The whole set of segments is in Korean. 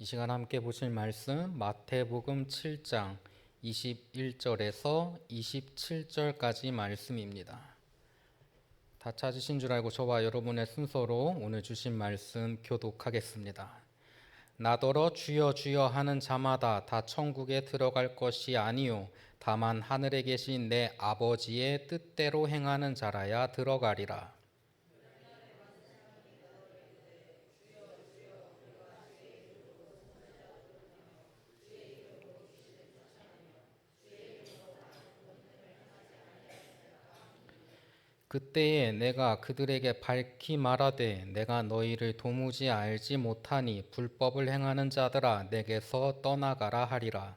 이 시간 함께 보실 말씀 마태복음 7장 21절에서 27절까지 말씀입니다. 다 찾으신 줄 알고 저와 여러분의 순서로 오늘 주신 말씀 교독하겠습니다. 나더러 주여 주여 하는 자마다 다 천국에 들어갈 것이 아니요 다만 하늘에 계신 내 아버지의 뜻대로 행하는 자라야 들어가리라. 그때에 내가 그들에게 밝히 말하되 내가 너희를 도무지 알지 못하니 불법을 행하는 자들아 내게서 떠나가라 하리라.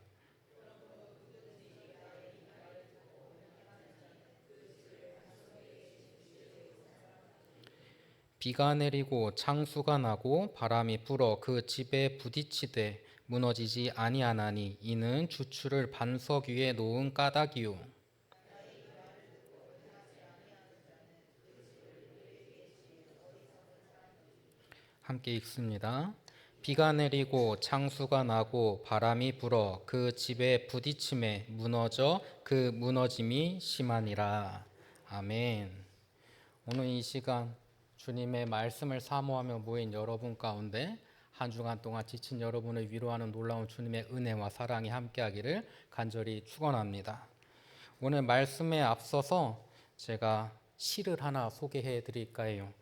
비가 내리고 창수가 나고 바람이 불어 그 집에 부딪히되 무너지지 아니하나니 이는 주추를 반석 위에 놓은 까닭이요. 함께 읽습니다. 비가 내리고 창수가 나고 바람이 불어 그 집에 부딪힘에 무너져 그 무너짐이 심하니라. 아멘. 오늘 이 시간 주님의 말씀을 사모하며 모인 여러분 가운데 한 주간 동안 지친 여러분을 위로하는 놀라운 주님의 은혜와 사랑이 함께하기를 간절히 축원합니다. 오늘 말씀에 앞서서 제가 시를 하나 소개해 드릴까 해요.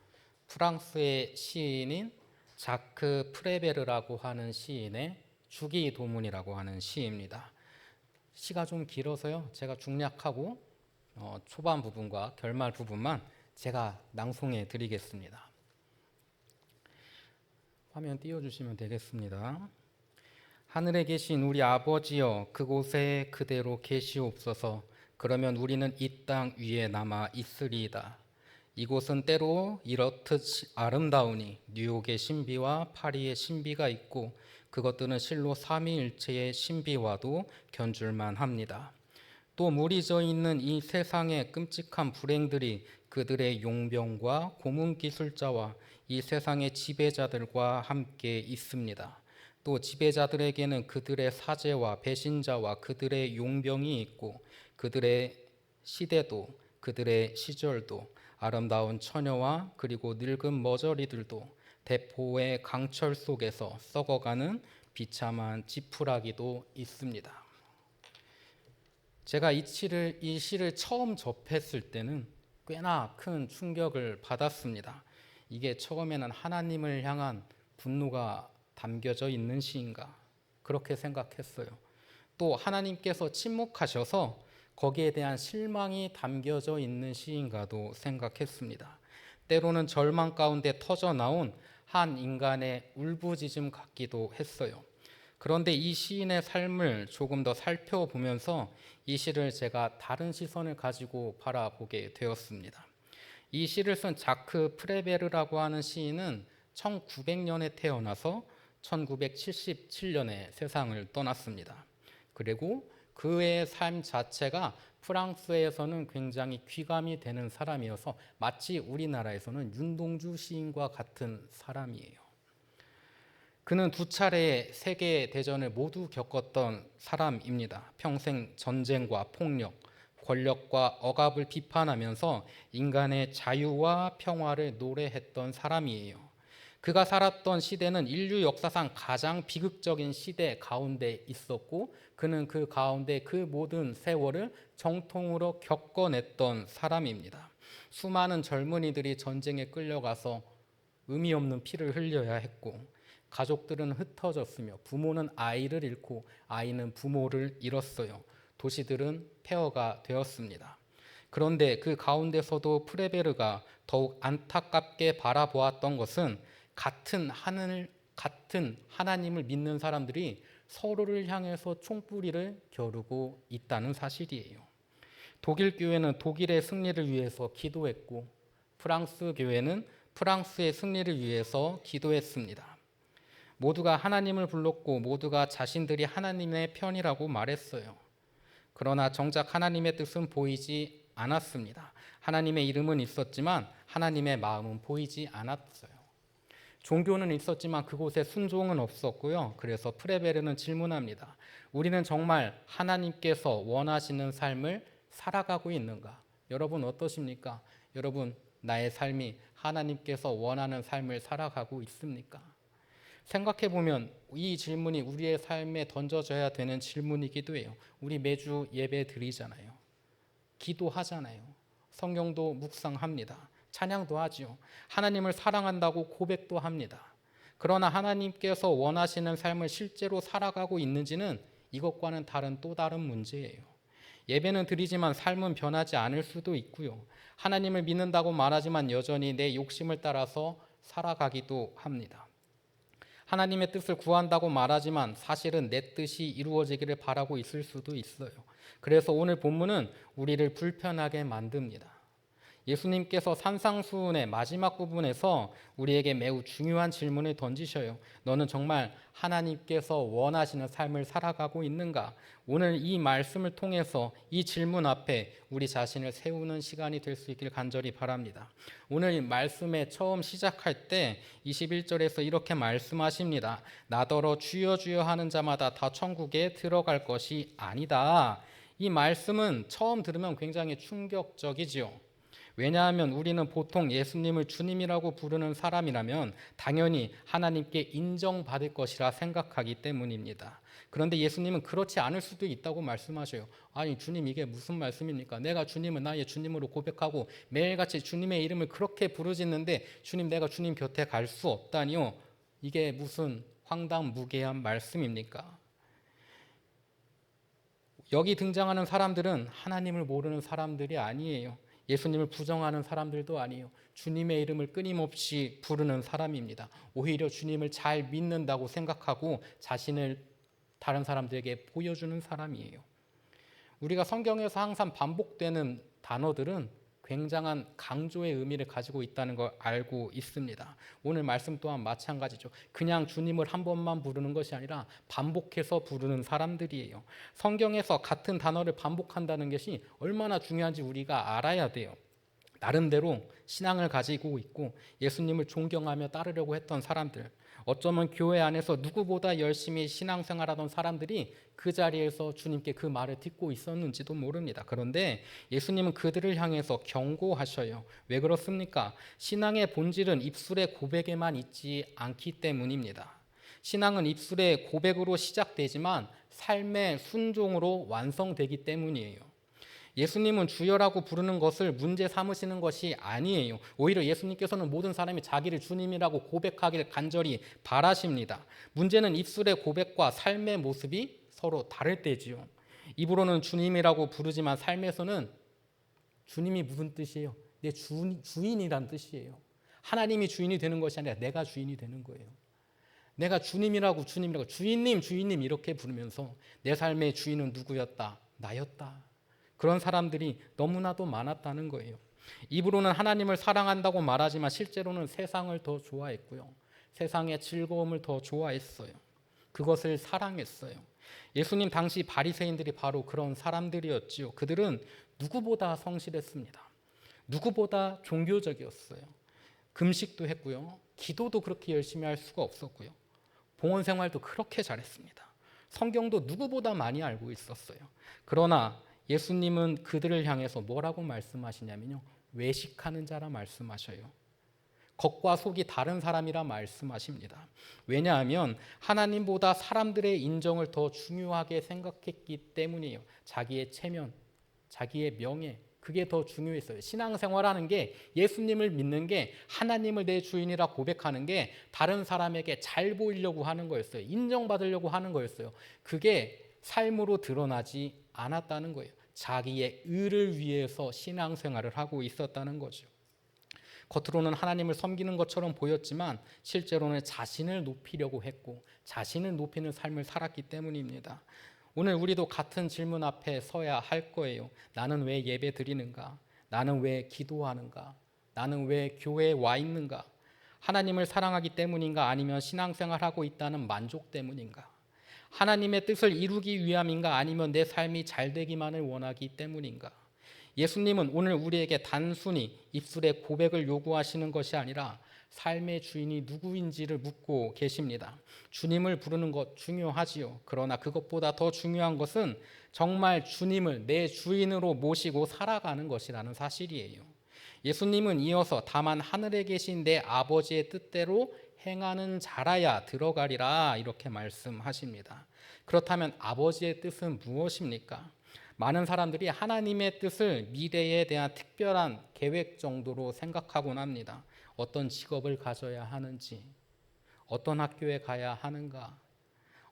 프랑스의 시인인 자크 프레베르라고 하는 시인의 주기도문이라고 하는 시입니다. 시가 좀 길어서요. 제가 중략하고 초반 부분과 결말 부분만 제가 낭송해 드리겠습니다. 화면 띄워주시면 되겠습니다. 하늘에 계신 우리 아버지여 그곳에 그대로 계시옵소서. 그러면 우리는 이 땅 위에 남아 있으리이다. 이곳은 때로 이렇듯 아름다우니 뉴욕의 신비와 파리의 신비가 있고 그것들은 실로 삼위일체의 신비와도 견줄만 합니다. 또 물이 져 있는 이 세상의 끔찍한 불행들이 그들의 용병과 고문 기술자와 이 세상의 지배자들과 함께 있습니다. 또 지배자들에게는 그들의 사제와 배신자와 그들의 용병이 있고 그들의 시대도 그들의 시절도 아름다운 처녀와 그리고 늙은 머저리들도 대포의 강철 속에서 썩어가는 비참한 지푸라기도 있습니다. 제가 이 시를 처음 접했을 때는 꽤나 큰 충격을 받았습니다. 이게 처음에는 하나님을 향한 분노가 담겨져 있는 시인가 그렇게 생각했어요. 또 하나님께서 침묵하셔서 거기에 대한 실망이 담겨져 있는 시인가도 생각했습니다. 때로는 절망 가운데 터져 나온 한 인간의 울부짖음 같기도 했어요. 그런데 이 시인의 삶을 조금 더 살펴보면서 이 시를 제가 다른 시선을 가지고 바라보게 되었습니다. 이 시를 쓴 자크 프레베르라고 하는 시인은 1900년에 태어나서 1977년에 세상을 떠났습니다. 그리고 그의 삶 자체가 프랑스에서는 굉장히 귀감이 되는 사람이어서 마치 우리나라에서는 윤동주 시인과 같은 사람이에요. 그는 두 차례의 세계대전을 모두 겪었던 사람입니다. 평생 전쟁과 폭력, 권력과 억압을 비판하면서 인간의 자유와 평화를 노래했던 사람이에요. 그가 살았던 시대는 인류 역사상 가장 비극적인 시대 가운데 있었고 그는 그 가운데 그 모든 세월을 정통으로 겪어냈던 사람입니다. 수많은 젊은이들이 전쟁에 끌려가서 의미 없는 피를 흘려야 했고 가족들은 흩어졌으며 부모는 아이를 잃고 아이는 부모를 잃었어요. 도시들은 폐허가 되었습니다. 그런데 그 가운데서도 프레베르가 더욱 안타깝게 바라보았던 것은 같은 하나님을 믿는 사람들이 서로를 향해서 총뿌리를 겨루고 있다는 사실이에요. 독일 교회는 독일의 승리를 위해서 기도했고 프랑스 교회는 프랑스의 승리를 위해서 기도했습니다. 모두가 하나님을 불렀고 모두가 자신들이 하나님의 편이라고 말했어요. 그러나 정작 하나님의 뜻은 보이지 않았습니다. 하나님의 이름은 있었지만 하나님의 마음은 보이지 않았어요. 종교는 있었지만 그곳에 순종은 없었고요. 그래서 프레베르는 질문합니다. 우리는 정말 하나님께서 원하시는 삶을 살아가고 있는가? 여러분 어떠십니까? 여러분, 나의 삶이 하나님께서 원하는 삶을 살아가고 있습니까? 생각해 보면 이 질문이 우리의 삶에 던져져야 되는 질문이기도 해요. 우리 매주 예배 드리잖아요. 기도하잖아요. 성경도 묵상합니다. 찬양도 하지요. 하나님을 사랑한다고 고백도 합니다. 그러나 하나님께서 원하시는 삶을 실제로 살아가고 있는지는 이것과는 다른 또 다른 문제예요. 예배는 드리지만 삶은 변하지 않을 수도 있고요. 하나님을 믿는다고 말하지만 여전히 내 욕심을 따라서 살아가기도 합니다. 하나님의 뜻을 구한다고 말하지만 사실은 내 뜻이 이루어지기를 바라고 있을 수도 있어요. 그래서 오늘 본문은 우리를 불편하게 만듭니다. 예수님께서 산상수훈의 마지막 부분에서 우리에게 매우 중요한 질문을 던지셔요. 너는 정말 하나님께서 원하시는 삶을 살아가고 있는가? 오늘 이 말씀을 통해서 이 질문 앞에 우리 자신을 세우는 시간이 될 수 있길 간절히 바랍니다. 오늘 말씀에 처음 시작할 때 21절에서 이렇게 말씀하십니다. 나더러 주여 주여 하는 자마다 다 천국에 들어갈 것이 아니다. 이 말씀은 처음 들으면 굉장히 충격적이지요. 왜냐하면 우리는 보통 예수님을 주님이라고 부르는 사람이라면 당연히 하나님께 인정받을 것이라 생각하기 때문입니다. 그런데 예수님은 그렇지 않을 수도 있다고 말씀하셔요. 아니 주님 이게 무슨 말씀입니까? 내가 주님을 나의 주님으로 고백하고 매일같이 주님의 이름을 그렇게 부르짖는데 주님 내가 주님 곁에 갈 수 없다니요. 이게 무슨 황당무계한 말씀입니까? 여기 등장하는 사람들은 하나님을 모르는 사람들이 아니에요. 예수님을 부정하는 사람들도 아니에요. 주님의 이름을 끊임없이 부르는 사람입니다. 오히려 주님을 잘 믿는다고 생각하고 자신을 다른 사람들에게 보여주는 사람이에요. 우리가 성경에서 항상 반복되는 단어들은 굉장한 강조의 의미를 가지고 있다는 걸 알고 있습니다. 오늘 말씀 또한 마찬가지죠. 그냥 주님을 한 번만 부르는 것이 아니라 반복해서 부르는 사람들이에요. 성경에서 같은 단어를 반복한다는 것이 얼마나 중요한지 우리가 알아야 돼요. 나름대로 신앙을 가지고 있고 예수님을 존경하며 따르려고 했던 사람들, 어쩌면 교회 안에서 누구보다 열심히 신앙생활하던 사람들이 그 자리에서 주님께 그 말을 듣고 있었는지도 모릅니다. 그런데 예수님은 그들을 향해서 경고하셔요. 왜 그렇습니까? 신앙의 본질은 입술의 고백에만 있지 않기 때문입니다. 신앙은 입술의 고백으로 시작되지만 삶의 순종으로 완성되기 때문이에요. 예수님은 주여라고 부르는 것을 문제 삼으시는 것이 아니에요. 오히려 예수님께서는 모든 사람이 자기를 주님이라고 고백하기를 간절히 바라십니다. 문제는 입술의 고백과 삶의 모습이 서로 다를 때지요. 입으로는 주님이라고 부르지만 삶에서는 주님이 무슨 뜻이에요? 내 주인이란 뜻이에요. 하나님이 주인이 되는 것이 아니라 내가 주인이 되는 거예요. 내가 주님이라고 주인님 이렇게 부르면서 내 삶의 주인은 누구였다? 나였다. 그런 사람들이 너무나도 많았다는 거예요. 입으로는 하나님을 사랑한다고 말하지만 실제로는 세상을 더 좋아했고요. 세상의 즐거움을 더 좋아했어요. 그것을 사랑했어요. 예수님 당시 바리새인들이 바로 그런 사람들이었지요. 그들은 누구보다 성실했습니다. 누구보다 종교적이었어요. 금식도 했고요. 기도도 그렇게 열심히 할 수가 없었고요. 봉헌 생활도 그렇게 잘했습니다. 성경도 누구보다 많이 알고 있었어요. 그러나 예수님은 그들을 향해서 뭐라고 말씀하시냐면요. 외식하는 자라 말씀하셔요. 겉과 속이 다른 사람이라 말씀하십니다. 왜냐하면 하나님보다 사람들의 인정을 더 중요하게 생각했기 때문이에요. 자기의 체면, 자기의 명예, 그게 더 중요했어요. 신앙생활하는 게 예수님을 믿는 게 하나님을 내 주인이라 고백하는 게 다른 사람에게 잘 보이려고 하는 거였어요. 인정받으려고 하는 거였어요. 그게 삶으로 드러나지 않았다는 거예요. 자기의 의를 위해서 신앙생활을 하고 있었다는 거죠. 겉으로는 하나님을 섬기는 것처럼 보였지만 실제로는 자신을 높이려고 했고 자신을 높이는 삶을 살았기 때문입니다. 오늘 우리도 같은 질문 앞에 서야 할 거예요. 나는 왜 예배 드리는가? 나는 왜 기도하는가? 나는 왜 교회에 와 있는가? 하나님을 사랑하기 때문인가? 아니면 신앙생활하고 있다는 만족 때문인가? 하나님의 뜻을 이루기 위함인가? 아니면 내 삶이 잘 되기만을 원하기 때문인가? 예수님은 오늘 우리에게 단순히 입술의 고백을 요구하시는 것이 아니라 삶의 주인이 누구인지를 묻고 계십니다. 주님을 부르는 것 중요하지요. 그러나 그것보다 더 중요한 것은 정말 주님을 내 주인으로 모시고 살아가는 것이라는 사실이에요. 예수님은 이어서 다만 하늘에 계신 내 아버지의 뜻대로 행하는 자라야 들어가리라 이렇게 말씀하십니다. 그렇다면 아버지의 뜻은 무엇입니까? 많은 사람들이 하나님의 뜻을 미래에 대한 특별한 계획 정도로 생각하곤 합니다. 어떤 직업을 가져야 하는지, 어떤 학교에 가야 하는가,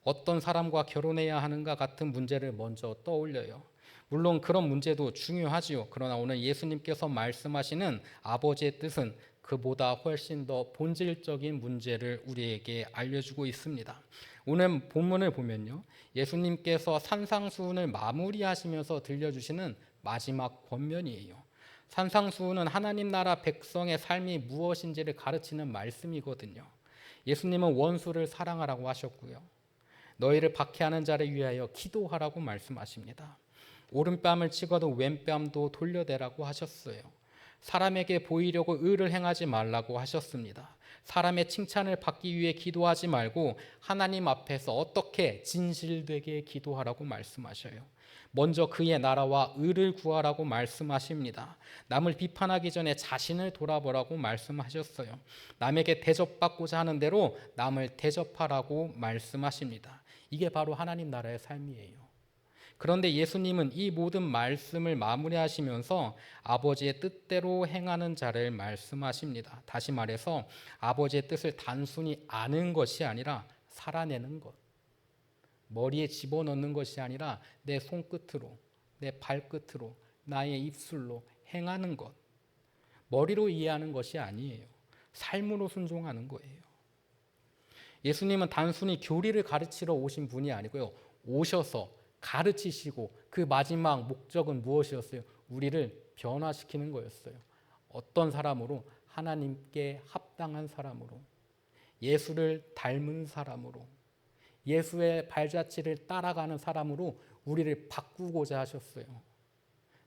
어떤 사람과 결혼해야 하는가 같은 문제를 먼저 떠올려요. 물론 그런 문제도 중요하지요. 그러나 오늘 예수님께서 말씀하시는 아버지의 뜻은 그보다 훨씬 더 본질적인 문제를 우리에게 알려주고 있습니다. 오늘 본문을 보면요, 예수님께서 산상수훈을 마무리하시면서 들려주시는 마지막 권면이에요. 산상수훈은 하나님 나라 백성의 삶이 무엇인지를 가르치는 말씀이거든요. 예수님은 원수를 사랑하라고 하셨고요, 너희를 박해하는 자를 위하여 기도하라고 말씀하십니다. 오른뺨을 치고도 왼뺨도 돌려대라고 하셨어요. 사람에게 보이려고 의를 행하지 말라고 하셨습니다. 사람의 칭찬을 받기 위해 기도하지 말고 하나님 앞에서 어떻게 진실되게 기도하라고 말씀하셔요. 먼저 그의 나라와 의를 구하라고 말씀하십니다. 남을 비판하기 전에 자신을 돌아보라고 말씀하셨어요. 남에게 대접받고자 하는 대로 남을 대접하라고 말씀하십니다. 이게 바로 하나님 나라의 삶이에요. 그런데 예수님은 이 모든 말씀을 마무리하시면서 아버지의 뜻대로 행하는 자를 말씀하십니다. 다시 말해서 아버지의 뜻을 단순히 아는 것이 아니라 살아내는 것, 머리에 집어넣는 것이 아니라 내 손끝으로, 내 발끝으로, 나의 입술로 행하는 것, 머리로 이해하는 것이 아니에요. 삶으로 순종하는 거예요. 예수님은 단순히 교리를 가르치러 오신 분이 아니고요, 오셔서 가르치시고 그 마지막 목적은 무엇이었어요? 우리를 변화시키는 거였어요. 어떤 사람으로? 하나님께 합당한 사람으로, 예수를 닮은 사람으로, 예수의 발자취를 따라가는 사람으로 우리를 바꾸고자 하셨어요.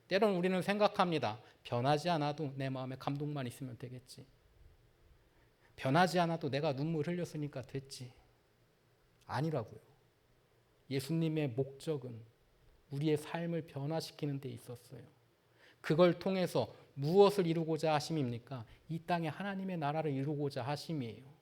때론 우리는 생각합니다. 변하지 않아도 내 마음에 감동만 있으면 되겠지. 변하지 않아도 내가 눈물 흘렸으니까 됐지. 아니라고요. 예수님의 목적은 우리의 삶을 변화시키는 데 있었어요. 그걸 통해서 무엇을 이루고자 하심입니까? 이 땅에 하나님의 나라를 이루고자 하심이에요.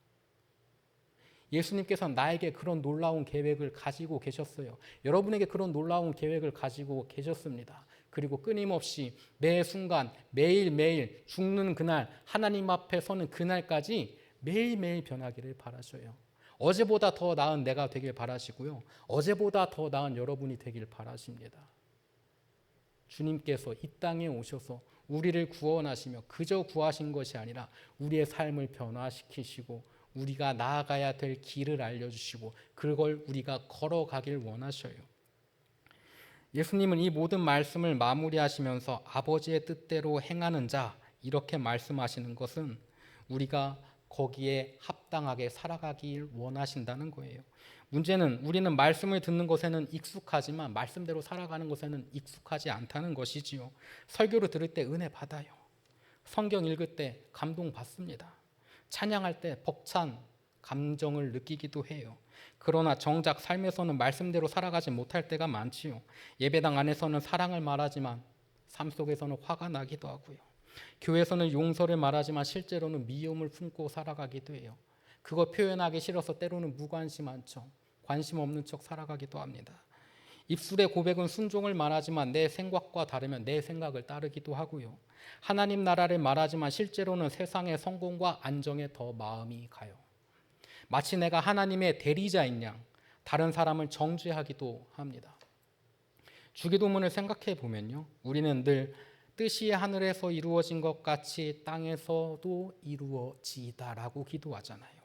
예수님께서는 나에게 그런 놀라운 계획을 가지고 계셨어요. 여러분에게 그런 놀라운 계획을 가지고 계셨습니다. 그리고 끊임없이 매 순간 매일매일 죽는 그날, 하나님 앞에 서는 그날까지 매일매일 변하기를 바라셔요. 어제보다 더 나은 내가 되길 바라시고요, 어제보다 더 나은 여러분이 되길 바라십니다. 주님께서 이 땅에 오셔서 우리를 구원하시며 그저 구하신 것이 아니라 우리의 삶을 변화시키시고 우리가 나아가야 될 길을 알려주시고 그걸 우리가 걸어가길 원하셔요. 예수님은 이 모든 말씀을 마무리하시면서 아버지의 뜻대로 행하는 자 이렇게 말씀하시는 것은 우리가 거기에 합당하게 살아가길 원하신다는 거예요. 문제는 우리는 말씀을 듣는 것에는 익숙하지만 말씀대로 살아가는 것에는 익숙하지 않다는 것이지요. 설교를 들을 때 은혜 받아요. 성경 읽을 때 감동 받습니다. 찬양할 때 벅찬 감정을 느끼기도 해요. 그러나 정작 삶에서는 말씀대로 살아가지 못할 때가 많지요. 예배당 안에서는 사랑을 말하지만 삶 속에서는 화가 나기도 하고요. 교회에서는 용서를 말하지만 실제로는 미움을 품고 살아가기도 해요. 그거 표현하기 싫어서 때로는 무관심한 척, 관심 없는 척 살아가기도 합니다. 입술의 고백은 순종을 말하지만 내 생각과 다르면 내 생각을 따르기도 하고요. 하나님 나라를 말하지만 실제로는 세상의 성공과 안정에 더 마음이 가요. 마치 내가 하나님의 대리자인 양 다른 사람을 정죄하기도 합니다. 주기도문을 생각해 보면요, 우리는 늘 뜻이 하늘에서 이루어진 것 같이 땅에서도 이루어지다라고 기도하잖아요.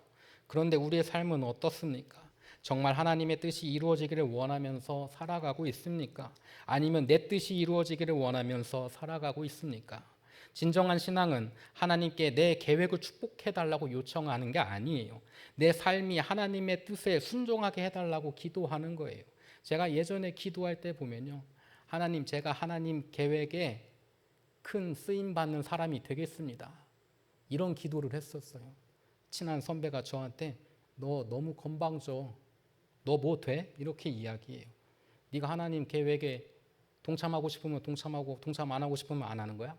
그런데 우리의 삶은 어떻습니까? 정말 하나님의 뜻이 이루어지기를 원하면서 살아가고 있습니까? 아니면 내 뜻이 이루어지기를 원하면서 살아가고 있습니까? 진정한 신앙은 하나님께 내 계획을 축복해달라고 요청하는 게 아니에요. 내 삶이 하나님의 뜻에 순종하게 해달라고 기도하는 거예요. 제가 예전에 기도할 때 보면요, 하나님, 제가 하나님 계획에 큰 쓰임받는 사람이 되겠습니다. 이런 기도를 했었어요. 친한 선배가 저한테 너 너무 건방져. 너 뭐 돼? 이렇게 이야기해요. 네가 하나님 계획에 동참하고 싶으면 동참하고 동참 안 하고 싶으면 안 하는 거야?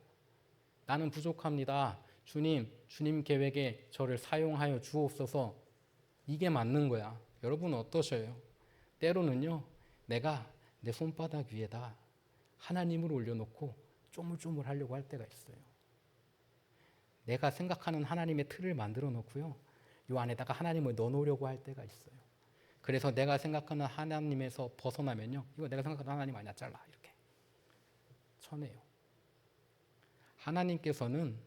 나는 부족합니다. 주님 계획에 저를 사용하여 주옵소서. 이게 맞는 거야. 여러분은 어떠셔요? 때로는요, 내가 내 손바닥 위에다 하나님을 올려놓고 쪼물쪼물 하려고 할 때가 있어요. 내가 생각하는 하나님의 틀을 만들어 놓고요, 이 안에다가 하나님을 넣어놓으려고 할 때가 있어요. 그래서 내가 생각하는 하나님에서 벗어나면요, 이거 내가 생각하는 하나님 아니야, 잘라, 이렇게 쳐내요. 하나님께서는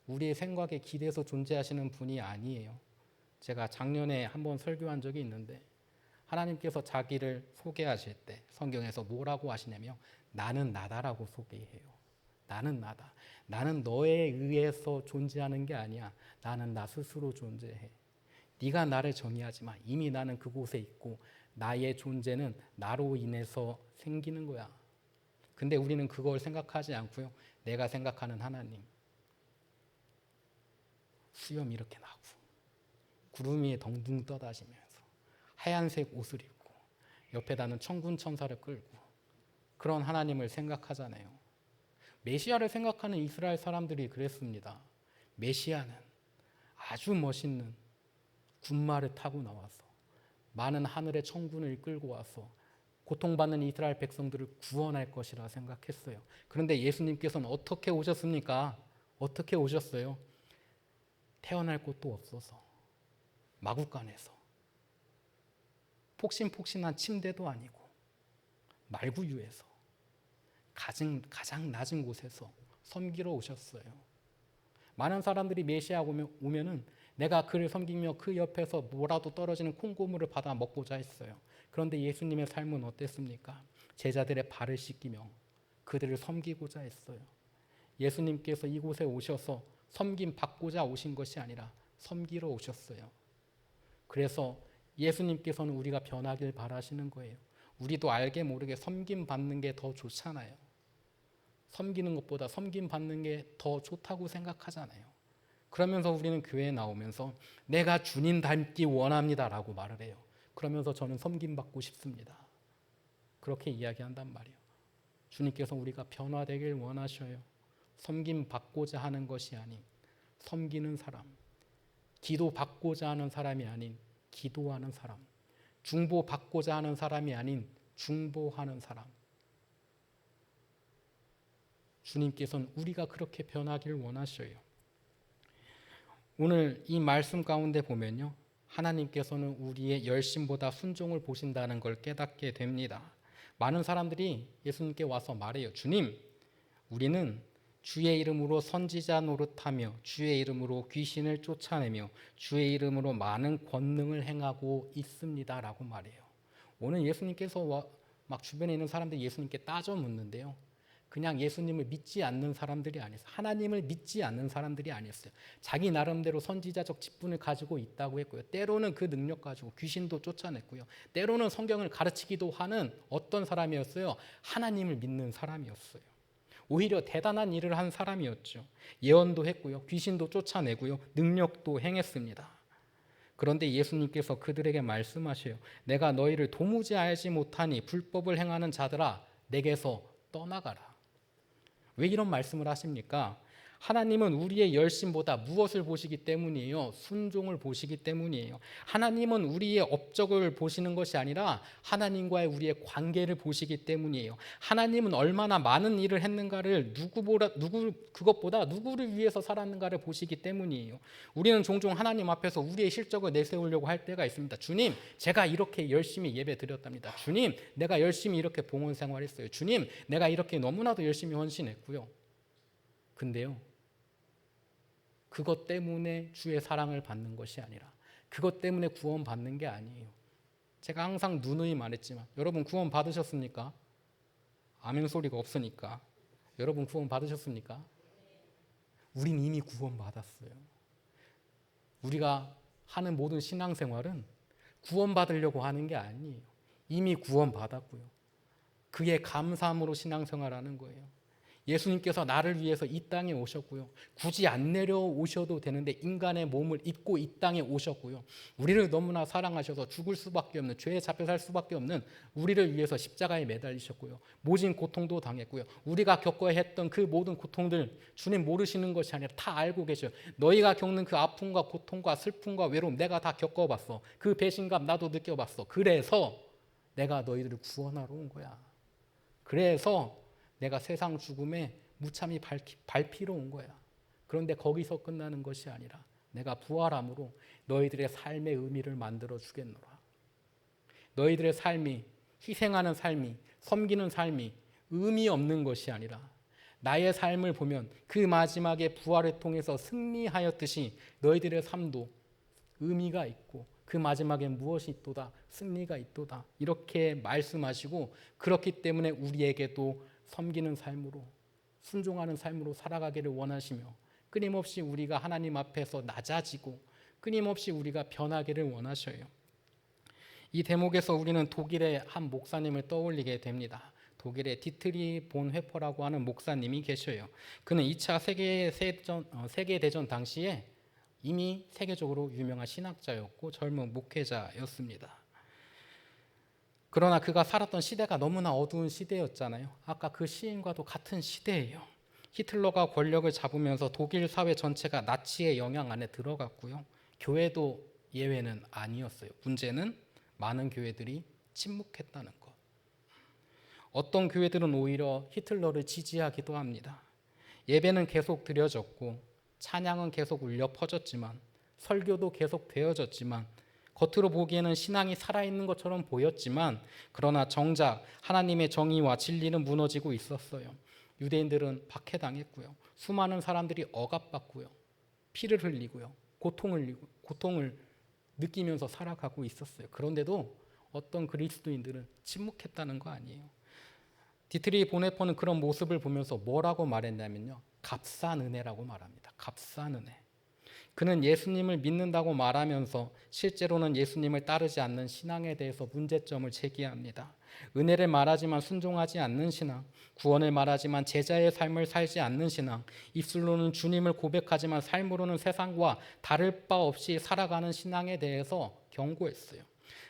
우리의 생각에 기대서 존재하시는 분이 아니에요. 제가 작년에 한번 설교한 적이 있는데, 하나님께서 자기를 소개하실 때 성경에서 뭐라고 하시냐면 나는 나다라고 소개해요. 나는 나다. 나는 너에 의해서 존재하는 게 아니야. 나는 나 스스로 존재해. 네가 나를 정의하지 마. 이미 나는 그곳에 있고 나의 존재는 나로 인해서 생기는 거야. 근데 우리는 그걸 생각하지 않고요, 내가 생각하는 하나님, 수염 이렇게 나고 구름 위에 덩둥 떠다니면서 하얀색 옷을 입고 옆에다는 천군 천사를 끌고 그런 하나님을 생각하잖아요. 메시아를 생각하는 이스라엘 사람들이 그랬습니다. 메시아는 아주 멋있는 군마를 타고 나와서 많은 하늘의 천군을 끌고 와서 고통받는 이스라엘 백성들을 구원할 것이라 생각했어요. 그런데 예수님께서는 어떻게 오셨습니까? 어떻게 오셨어요? 태어날 곳도 없어서 마구간에서 폭신폭신한 침대도 아니고 말구유에서 가장 낮은 곳에서 섬기러 오셨어요. 많은 사람들이 메시아 오면은 내가 그를 섬기며 그 옆에서 뭐라도 떨어지는 콩고물을 받아 먹고자 했어요. 그런데 예수님의 삶은 어땠습니까? 제자들의 발을 씻기며 그들을 섬기고자 했어요. 예수님께서 이곳에 오셔서 섬김 받고자 오신 것이 아니라 섬기러 오셨어요. 그래서 예수님께서는 우리가 변하길 바라시는 거예요. 우리도 알게 모르게 섬김 받는 게 더 좋잖아요. 섬기는 것보다 섬김 받는 게 더 좋다고 생각하잖아요. 그러면서 우리는 교회에 나오면서 내가 주님 닮기 원합니다라고 말을 해요. 그러면서 저는 섬김 받고 싶습니다. 그렇게 이야기한단 말이에요. 주님께서 우리가 변화되길 원하셔요. 섬김 받고자 하는 것이 아닌 섬기는 사람, 기도 받고자 하는 사람이 아닌 기도하는 사람, 중보 받고자 하는 사람이 아닌 중보하는 사람. 주님께서는 우리가 그렇게 변하길 원하셔요. 오늘 이 말씀 가운데 보면요, 하나님께서는 우리의 열심보다 순종을 보신다는 걸 깨닫게 됩니다. 많은 사람들이 예수님께 와서 말해요. 주님, 우리는 주의 이름으로 선지자 노릇하며 주의 이름으로 귀신을 쫓아내며 주의 이름으로 많은 권능을 행하고 있습니다 라고 말해요. 오늘 예수님께서 막 주변에 있는 사람들이 예수님께 따져 묻는데요, 그냥 예수님을 믿지 않는 사람들이 아니었어요. 하나님을 믿지 않는 사람들이 아니었어요. 자기 나름대로 선지자적 직분을 가지고 있다고 했고요, 때로는 그 능력 가지고 귀신도 쫓아냈고요, 때로는 성경을 가르치기도 하는 어떤 사람이었어요? 하나님을 믿는 사람이었어요. 오히려 대단한 일을 한 사람이었죠. 예언도 했고요, 귀신도 쫓아내고요, 능력도 행했습니다. 그런데 예수님께서 그들에게 말씀하셔요. 내가 너희를 도무지 알지 못하니 불법을 행하는 자들아 내게서 떠나가라. 왜 이런 말씀을 하십니까? 하나님은 우리의 열심보다 무엇을 보시기 때문이에요? 순종을 보시기 때문이에요. 하나님은 우리의 업적을 보시는 것이 아니라 하나님과의 우리의 관계를 보시기 때문이에요. 하나님은 얼마나 많은 일을 했는가를 그것보다 누구를 위해서 살았는가를 보시기 때문이에요. 우리는 종종 하나님 앞에서 우리의 실적을 내세우려고 할 때가 있습니다. 주님, 제가 이렇게 열심히 예배 드렸답니다. 주님, 내가 열심히 이렇게 봉헌 생활했어요. 주님, 내가 이렇게 너무나도 열심히 헌신했고요. 근데요, 그것 때문에 주의 사랑을 받는 것이 아니라 그것 때문에 구원 받는 게 아니에요. 제가 항상 누누이 말했지만 여러분 구원 받으셨습니까? 아멘 소리가 없으니까. 여러분 구원 받으셨습니까? 우린 이미 구원 받았어요. 우리가 하는 모든 신앙생활은 구원 받으려고 하는 게 아니에요. 이미 구원 받았고요, 그의 감사함으로 신앙생활하는 거예요. 예수님께서 나를 위해서 이 땅에 오셨고요. 굳이 안 내려오셔도 되는데 인간의 몸을 입고 이 땅에 오셨고요. 우리를 너무나 사랑하셔서 죽을 수밖에 없는, 죄에 잡혀 살 수밖에 없는 우리를 위해서 십자가에 매달리셨고요. 모진 고통도 당했고요. 우리가 겪어야 했던 그 모든 고통들 주님 모르시는 것이 아니라 다 알고 계셔요. 너희가 겪는 그 아픔과 고통과 슬픔과 외로움 내가 다 겪어봤어. 그 배신감 나도 느껴봤어. 그래서 내가 너희들을 구원하러 온 거야. 그래서 내가 세상 죽음에 무참히 밟히러 온 거야. 그런데 거기서 끝나는 것이 아니라 내가 부활함으로 너희들의 삶의 의미를 만들어 주겠노라. 너희들의 삶이, 희생하는 삶이, 섬기는 삶이 의미 없는 것이 아니라 나의 삶을 보면 그 마지막에 부활을 통해서 승리하였듯이 너희들의 삶도 의미가 있고 그 마지막에 무엇이 있도다? 승리가 있도다. 이렇게 말씀하시고 그렇기 때문에 우리에게도 섬기는 삶으로, 순종하는 삶으로 살아가기를 원하시며 끊임없이 우리가 하나님 앞에서 낮아지고 끊임없이 우리가 변하기를 원하셔요. 이 대목에서 우리는 독일의 한 목사님을 떠올리게 됩니다. 독일의 디트리 본 회퍼라고 하는 목사님이 계셔요. 그는 2차 세계대전 당시에 이미 세계적으로 유명한 신학자였고 젊은 목회자였습니다. 그러나 그가 살았던 시대가 너무나 어두운 시대였잖아요. 아까 그 시인과도 같은 시대예요. 히틀러가 권력을 잡으면서 독일 사회 전체가 나치의 영향 안에 들어갔고요. 교회도 예외는 아니었어요. 문제는 많은 교회들이 침묵했다는 것. 어떤 교회들은 오히려 히틀러를 지지하기도 합니다. 예배는 계속 드려졌고 찬양은 계속 울려 퍼졌지만 설교도 계속 되어졌지만 겉으로 보기에는 신앙이 살아있는 것처럼 보였지만 그러나 정작 하나님의 정의와 진리는 무너지고 있었어요. 유대인들은 박해당했고요. 수많은 사람들이 억압받고요. 피를 흘리고요. 고통을 느끼면서 살아가고 있었어요. 그런데도 어떤 그리스도인들은 침묵했다는 거 아니에요. 디트리 보네퍼는 그런 모습을 보면서 뭐라고 말했냐면요. 값싼 은혜라고 말합니다. 값싼 은혜. 그는 예수님을 믿는다고 말하면서 실제로는 예수님을 따르지 않는 신앙에 대해서 문제점을 제기합니다. 은혜를 말하지만 순종하지 않는 신앙, 구원을 말하지만 제자의 삶을 살지 않는 신앙, 입술로는 주님을 고백하지만 삶으로는 세상과 다를 바 없이 살아가는 신앙에 대해서 경고했어요.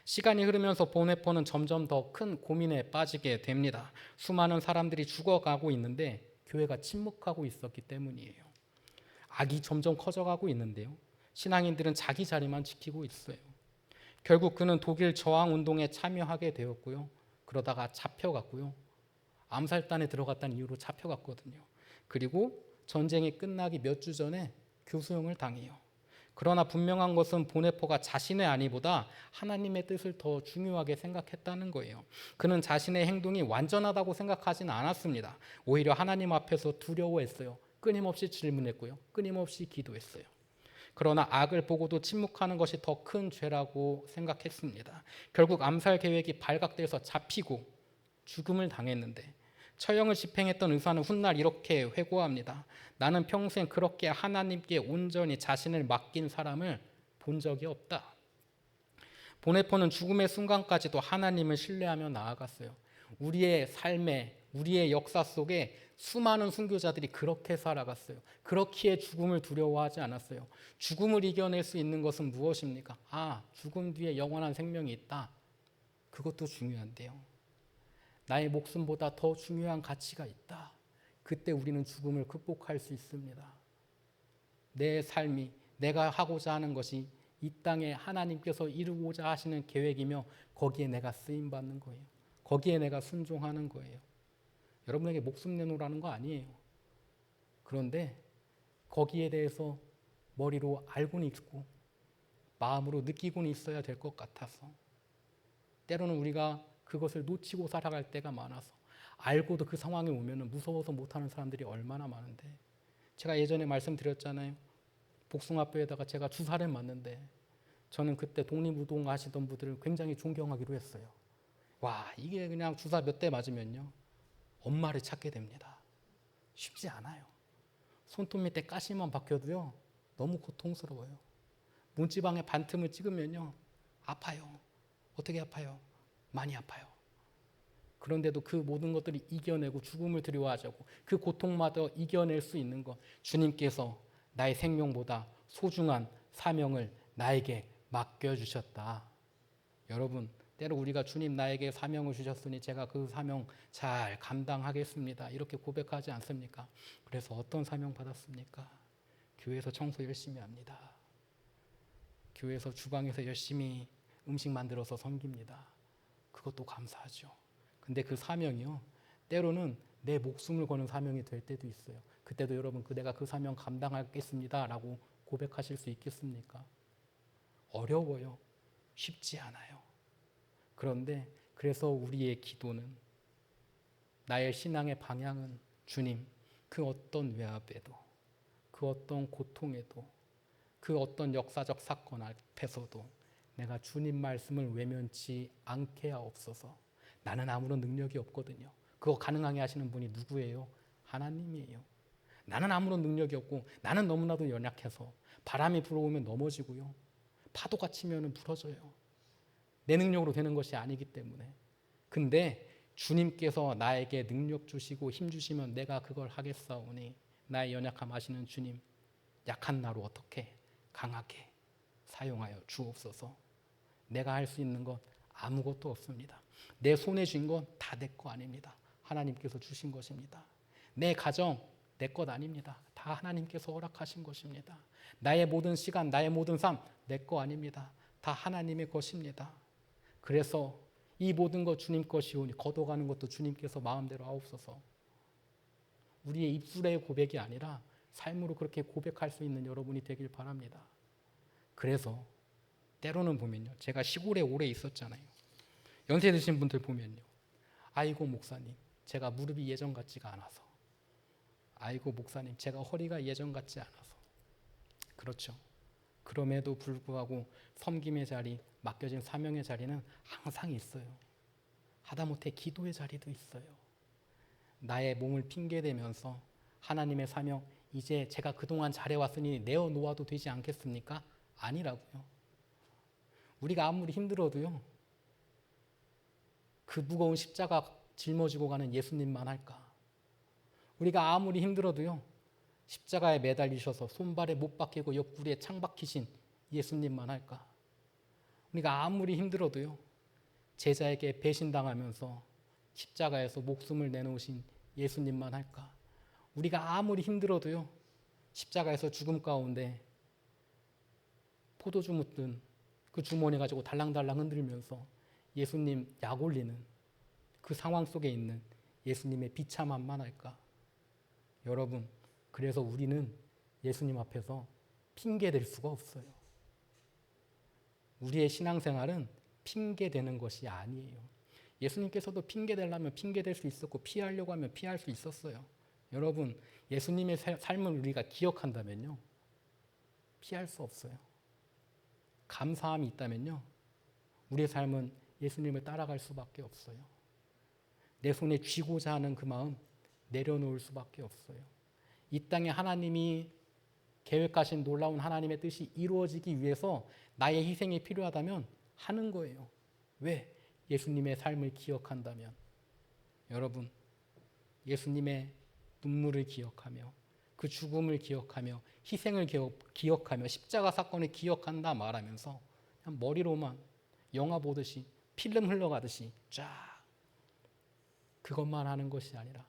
시간이 흐르면서 보네퍼는 점점 더 큰 고민에 빠지게 됩니다. 수많은 사람들이 죽어가고 있는데 교회가 침묵하고 있었기 때문이에요. 악이 점점 커져가고 있는데요. 신앙인들은 자기 자리만 지키고 있어요. 결국 그는 독일 저항운동에 참여하게 되었고요. 그러다가 잡혀갔고요. 암살단에 들어갔다는 이유로 잡혀갔거든요. 그리고 전쟁이 끝나기 몇 주 전에 교수형을 당해요. 그러나 분명한 것은 보네퍼가 자신의 안위보다 하나님의 뜻을 더 중요하게 생각했다는 거예요. 그는 자신의 행동이 완전하다고 생각하지는 않았습니다. 오히려 하나님 앞에서 두려워했어요. 끊임없이 질문했고요. 끊임없이 기도했어요. 그러나 악을 보고도 침묵하는 것이 더 큰 죄라고 생각했습니다. 결국 암살 계획이 발각돼서 잡히고 죽음을 당했는데 처형을 집행했던 의사는 훗날 이렇게 회고합니다. 나는 평생 그렇게 하나님께 온전히 자신을 맡긴 사람을 본 적이 없다. 보네퍼는 죽음의 순간까지도 하나님을 신뢰하며 나아갔어요. 우리의 삶에, 우리의 역사 속에 수많은 순교자들이 그렇게 살아갔어요. 그렇기에 죽음을 두려워하지 않았어요. 죽음을 이겨낼 수 있는 것은 무엇입니까? 죽음 뒤에 영원한 생명이 있다. 그것도 중요한데요. 나의 목숨보다 더 중요한 가치가 있다. 그때 우리는 죽음을 극복할 수 있습니다. 내 삶이, 내가 하고자 하는 것이 이 땅에 하나님께서 이루고자 하시는 계획이며 거기에 내가 쓰임받는 거예요. 거기에 내가 순종하는 거예요. 여러분에게 목숨 내놓으라는 거 아니에요. 그런데 거기에 대해서 머리로 알고는 있고 마음으로 느끼고는 있어야 될 것 같아서 때로는 우리가 그것을 놓치고 살아갈 때가 많아서 알고도 그 상황에 오면 무서워서 못하는 사람들이 얼마나 많은데 제가 예전에 말씀드렸잖아요. 복숭아뼈에다가 제가 주사를 맞는데 저는 그때 독립운동 하시던 분들을 굉장히 존경하기로 했어요. 와, 이게 그냥 주사 몇 대 맞으면요. 엄마를 찾게 됩니다. 쉽지 않아요. 손톱 밑에 가시만 박혀도요. 너무 고통스러워요. 문지방에 반틈을 찍으면요. 아파요. 어떻게 아파요? 많이 아파요. 그런데도 그 모든 것들을 이겨내고 죽음을 두려워하자고 그 고통마저 이겨낼 수 있는 것, 주님께서 나의 생명보다 소중한 사명을 나에게 맡겨주셨다. 여러분, 때로 우리가 주님 나에게 사명을 주셨으니 제가 그 사명 잘 감당하겠습니다, 이렇게 고백하지 않습니까? 그래서 어떤 사명 받았습니까? 교회에서 청소 열심히 합니다. 교회에서 주방에서 열심히 음식 만들어서 섬깁니다. 그것도 감사하죠. 근데 그 사명이요, 때로는 내 목숨을 거는 사명이 될 때도 있어요. 그때도 여러분, 내가 그 사명 감당하겠습니다 라고 고백하실 수 있겠습니까? 어려워요. 쉽지 않아요. 그런데 그래서 우리의 기도는, 나의 신앙의 방향은 주님, 그 어떤 외압에도, 그 어떤 고통에도, 그 어떤 역사적 사건 앞에서도 내가 주님 말씀을 외면치 않게 하옵소서. 나는 아무런 능력이 없거든요. 그거 가능하게 하시는 분이 누구예요? 하나님이에요. 나는 아무런 능력이 없고 나는 너무나도 연약해서 바람이 불어오면 넘어지고요, 파도가 치면 부러져요. 내 능력으로 되는 것이 아니기 때문에. 근데 주님께서 나에게 능력 주시고 힘 주시면 내가 그걸 하겠사오니 나의 연약함 아시는 주님, 약한 나로 어떻게 강하게 사용하여 주옵소서. 내가 할 수 있는 것 아무것도 없습니다. 내 손에 쥔 건 다 내 거 아닙니다. 하나님께서 주신 것입니다. 내 가정 내 것 아닙니다. 다 하나님께서 허락하신 것입니다. 나의 모든 시간, 나의 모든 삶 내 거 아닙니다. 다 하나님의 것입니다. 그래서 이 모든 것 주님 것이오니 걷어가는 것도 주님께서 마음대로 하옵소서. 우리의 입술의 고백이 아니라 삶으로 그렇게 고백할 수 있는 여러분이 되길 바랍니다. 그래서 때로는 보면요, 제가 시골에 오래 있었잖아요. 연세 드신 분들 보면요, 아이고 목사님, 제가 무릎이 예전 같지가 않아서, 아이고 목사님, 제가 허리가 예전 같지 않아서. 그렇죠. 그럼에도 불구하고 섬김의 자리, 맡겨진 사명의 자리는 항상 있어요. 하다못해 기도의 자리도 있어요. 나의 몸을 핑계대면서 하나님의 사명, 이제 제가 그동안 잘해왔으니 내어놓아도 되지 않겠습니까? 아니라고요. 우리가 아무리 힘들어도요, 그 무거운 십자가 짊어지고 가는 예수님만 할까? 우리가 아무리 힘들어도요, 십자가에 매달리셔서 손발에 못 박히고 옆구리에 창 박히신 예수님만 할까? 우리가 아무리 힘들어도요, 제자에게 배신당하면서 십자가에서 목숨을 내놓으신 예수님만 할까? 우리가 아무리 힘들어도요, 십자가에서 죽음 가운데 포도주 묻든 그 주머니 가지고 달랑달랑 흔들면서 예수님 약 올리는 그 상황 속에 있는 예수님의 비참함만 할까? 여러분, 그래서 우리는 예수님 앞에서 핑계댈 수가 없어요. 우리의 신앙생활은 핑계대는 것이 아니에요. 예수님께서도 핑계대려면 핑계댈 수 있었고 피하려고 하면 피할 수 있었어요. 여러분, 예수님의 삶을 우리가 기억한다면요, 피할 수 없어요. 감사함이 있다면요, 우리의 삶은 예수님을 따라갈 수밖에 없어요. 내 손에 쥐고자 하는 그 마음 내려놓을 수밖에 없어요. 이 땅에 하나님이 계획하신 놀라운 하나님의 뜻이 이루어지기 위해서 나의 희생이 필요하다면 하는 거예요. 왜? 예수님의 삶을 기억한다면. 여러분, 예수님의 눈물을 기억하며 그 죽음을 기억하며 희생을 기억하며 십자가 사건을 기억한다 말하면서 그냥 머리로만 영화 보듯이 필름 흘러가듯이 쫙 그것만 하는 것이 아니라,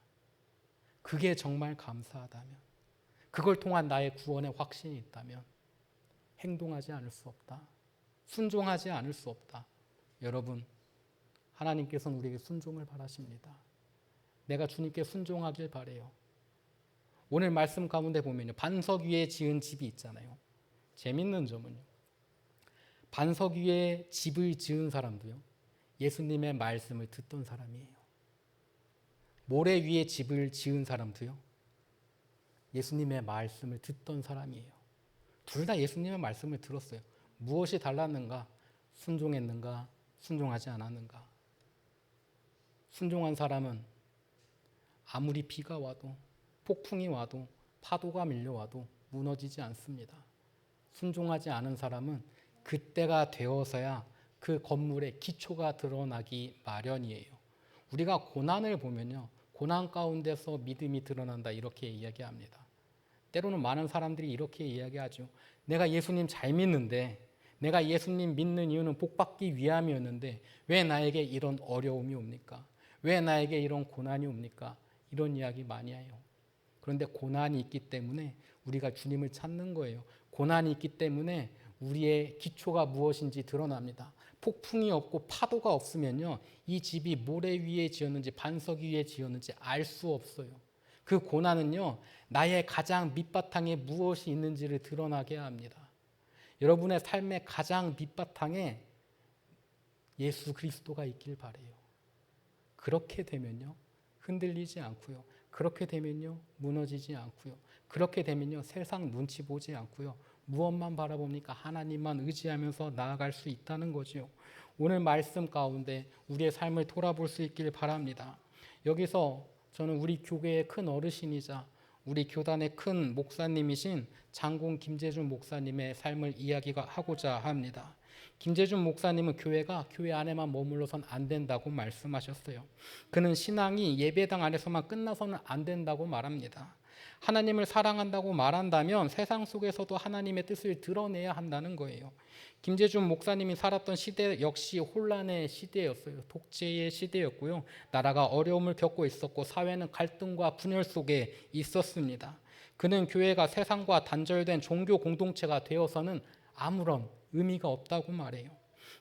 그게 정말 감사하다면, 그걸 통한 나의 구원의 확신이 있다면 행동하지 않을 수 없다. 순종하지 않을 수 없다. 여러분, 하나님께서는 우리에게 순종을 바라십니다. 내가 주님께 순종하길 바래요. 오늘 말씀 가운데 보면요, 반석 위에 지은 집이 있잖아요. 재밌는 점은요, 반석 위에 집을 지은 사람도요, 예수님의 말씀을 듣던 사람이에요. 모래 위에 집을 지은 사람도요, 예수님의 말씀을 듣던 사람이에요. 둘 다 예수님의 말씀을 들었어요. 무엇이 달랐는가? 순종했는가? 순종하지 않았는가? 순종한 사람은 아무리 비가 와도, 폭풍이 와도, 파도가 밀려와도 무너지지 않습니다. 순종하지 않은 사람은 그때가 되어서야 그 건물의 기초가 드러나기 마련이에요. 우리가 고난을 보면요, 고난 가운데서 믿음이 드러난다 이렇게 이야기합니다. 때로는 많은 사람들이 이렇게 이야기하죠. 내가 예수님 잘 믿는데, 내가 예수님 믿는 이유는 복받기 위함이었는데 왜 나에게 이런 어려움이 옵니까? 왜 나에게 이런 고난이 옵니까? 이런 이야기 많이 해요. 그런데 고난이 있기 때문에 우리가 주님을 찾는 거예요. 고난이 있기 때문에 우리의 기초가 무엇인지 드러납니다. 폭풍이 없고 파도가 없으면요, 이 집이 모래 위에 지었는지 반석 위에 지었는지 알 수 없어요. 그 고난은요, 나의 가장 밑바탕에 무엇이 있는지를 드러나게 합니다. 여러분의 삶의 가장 밑바탕에 예수 그리스도가 있길 바래요. 그렇게 되면요, 흔들리지 않고요. 그렇게 되면요, 무너지지 않고요. 그렇게 되면요, 세상 눈치 보지 않고요. 무엇만 바라봅니까? 하나님만 의지하면서 나아갈 수 있다는 거죠. 오늘 말씀 가운데 우리의 삶을 돌아볼 수 있길 바랍니다. 여기서 저는 우리 교회의 큰 어르신이자 우리 교단의 큰 목사님이신 장군 김재준 목사님의 삶을 이야기하고자 합니다. 김재준 목사님은 교회 안에만 머물러선 안 된다고 말씀하셨어요. 그는 신앙이 예배당 안에서만 끝나서는 안 된다고 말합니다. 하나님을 사랑한다고 말한다면 세상 속에서도 하나님의 뜻을 드러내야 한다는 거예요. 김재준 목사님이 살았던 시대 역시 혼란의 시대였어요. 독재의 시대였고요. 나라가 어려움을 겪고 있었고 사회는 갈등과 분열 속에 있었습니다. 그는 교회가 세상과 단절된 종교 공동체가 되어서는 아무런 의미가 없다고 말해요.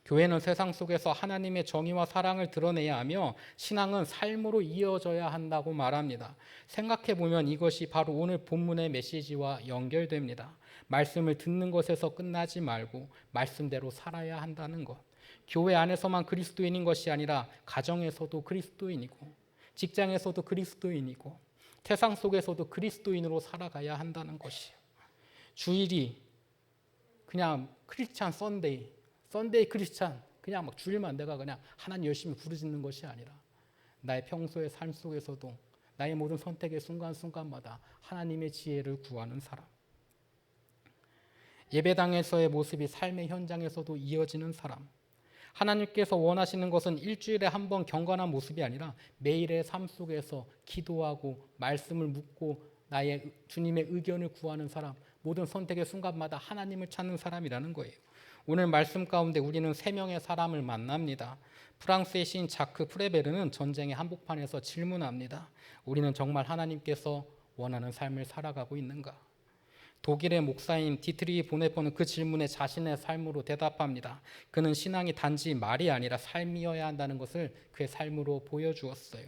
교회는 세상 속에서 하나님의 정의와 사랑을 드러내야 하며 신앙은 삶으로 이어져야 한다고 말합니다. 생각해 보면 이것이 바로 오늘 본문의 메시지와 연결됩니다. 말씀을 듣는 것에서 끝나지 말고 말씀대로 살아야 한다는 것. 교회 안에서만 그리스도인인 것이 아니라 가정에서도 그리스도인이고 직장에서도 그리스도인이고 세상 속에서도 그리스도인으로 살아가야 한다는 것이에요. 주일이 그냥 크리스찬 선데이 크리스찬, 그냥 막 주일만 내가 그냥 하나님 열심히 부르짖는 것이 아니라 나의 평소의 삶 속에서도 나의 모든 선택의 순간순간마다 하나님의 지혜를 구하는 사람. 예배당에서의 모습이 삶의 현장에서도 이어지는 사람. 하나님께서 원하시는 것은 일주일에 한 번 경건한 모습이 아니라 매일의 삶 속에서 기도하고 말씀을 묻고 나의 주님의 의견을 구하는 사람. 모든 선택의 순간마다 하나님을 찾는 사람이라는 거예요. 오늘 말씀 가운데 우리는 세 명의 사람을 만납니다. 프랑스의 시인 자크 프레베르는 전쟁의 한복판에서 질문합니다. 우리는 정말 하나님께서 원하는 삶을 살아가고 있는가? 독일의 목사인 디트리 보네퍼는 그 질문에 자신의 삶으로 대답합니다. 그는 신앙이 단지 말이 아니라 삶이어야 한다는 것을 그의 삶으로 보여주었어요.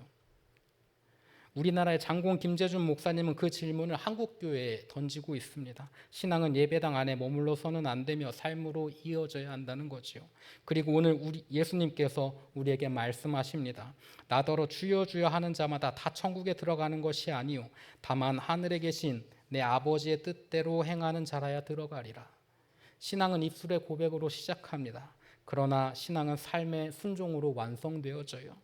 우리나라의 장군 김재준 목사님은 그 질문을 한국교회에 던지고 있습니다. 신앙은 예배당 안에 머물러서는 안 되며 삶으로 이어져야 한다는 거지요. 그리고 오늘 예수님께서 우리에게 말씀하십니다. 나더러 주여 주여 하는 자마다 다 천국에 들어가는 것이 아니요 다만 하늘에 계신 내 아버지의 뜻대로 행하는 자라야 들어가리라. 신앙은 입술의 고백으로 시작합니다. 그러나 신앙은 삶의 순종으로 완성되어져요.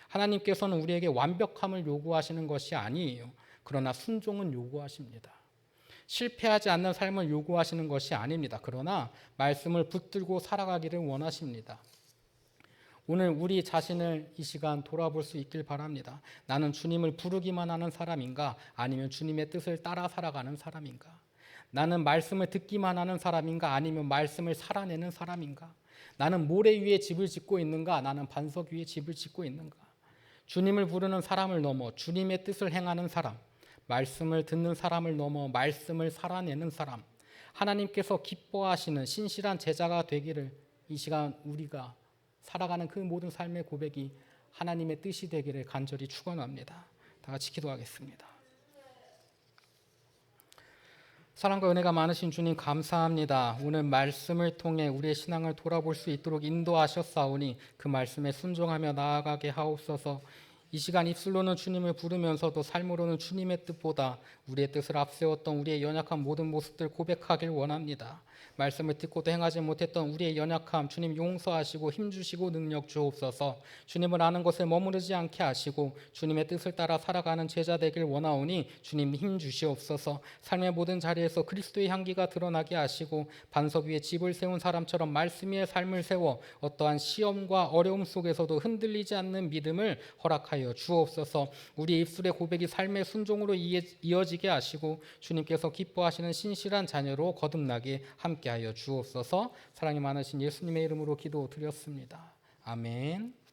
하나님께서는 우리에게 완벽함을 요구하시는 것이 아니에요. 그러나 순종은 요구하십니다. 실패하지 않는 삶을 요구하시는 것이 아닙니다. 그러나 말씀을 붙들고 살아가기를 원하십니다. 오늘 우리 자신을 이 시간 돌아볼 수 있길 바랍니다. 나는 주님을 부르기만 하는 사람인가? 아니면 주님의 뜻을 따라 살아가는 사람인가? 나는 말씀을 듣기만 하는 사람인가? 아니면 말씀을 살아내는 사람인가? 나는 모래 위에 집을 짓고 있는가? 나는 반석 위에 집을 짓고 있는가? 주님을 부르는 사람을 넘어 주님의 뜻을 행하는 사람, 말씀을 듣는 사람을 넘어 말씀을 살아내는 사람, 하나님께서 기뻐하시는 신실한 제자가 되기를 이 시간 우리가 살아가는 그 모든 삶의 고백이 하나님의 뜻이 되기를 간절히 축원합니다. 다 같이 기도하겠습니다. 사랑과 은혜가 많으신 주님 감사합니다. 오늘 말씀을 통해 우리의 신앙을 돌아볼 수 있도록 인도하셨사오니 그 말씀에 순종하며 나아가게 하옵소서. 이 시간 입술로는 주님을 부르면서도 삶으로는 주님의 뜻보다 우리의 뜻을 앞세웠던 우리의 연약한 모든 모습들 고백하길 원합니다. 말씀을 듣고도 행하지 못했던 우리의 연약함 주님 용서하시고 힘주시고 능력 주옵소서. 주님을 아는 것에 머무르지 않게 하시고 주님의 뜻을 따라 살아가는 제자 되길 원하오니 주님 힘주시옵소서. 삶의 모든 자리에서 그리스도의 향기가 드러나게 하시고 반석 위에 집을 세운 사람처럼 말씀 위에 삶을 세워 어떠한 시험과 어려움 속에서도 흔들리지 않는 믿음을 허락하여 주옵소서. 우리 입술의 고백이 삶의 순종으로 이어지게 하시고 주님께서 기뻐하시는 신실한 자녀로 거듭나게 함께하여 주옵소서. 사랑이 많으신 예수님의 이름으로 기도드렸습니다. 아멘.